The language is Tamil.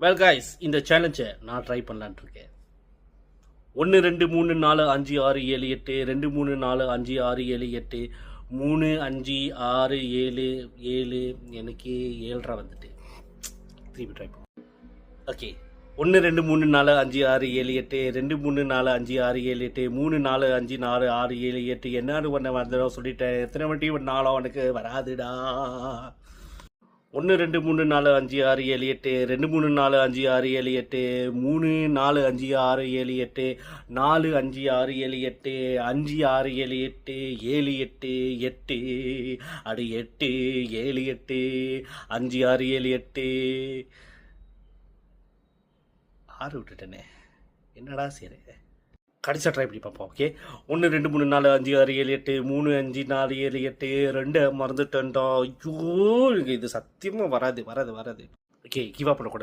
வெல் கைஸ், இந்த சேலஞ்சை நான் ட்ரை பண்ணலான்ட்டு இருக்கேன். 1 2 3 4 5 6 7 8 2 3 4 5 6 7 8 3 5 6 7 7 எனக்கு 7 வந்துட்டு திருப்பி ட்ரை பண்ண. ஓகே, 1 2 3 4 5 6 7 8 2 3 4 5 6 7 8 3 4 5 4 6 7 8 என்னன்னு ஒன்று வந்துடும் சொல்லிட்டேன். எத்தனை வண்டி நாளும் அவனுக்கு வராதுடா. 1 2 3 4 5 6 7 8 2 3 4 5 6 7 8 3 4 5 6 7 8 4 5 6 7 8 5 6 7 8 7 8 8 அடி 8 7 8 5 6 7 8 6 விட்டுட்டேனே, என்னடா சரி கடைசியாக ட்ரை பண்ணி பார்ப்போம். ஓகே, 1 2 3 4 5 6 7 8 3 5 4 7 8 2 மறந்துட்டேன்டா. ஐயோ, இது சத்தியமாக வராது. ஓகே, கிவ் அப் பண்ணக்கூடாது.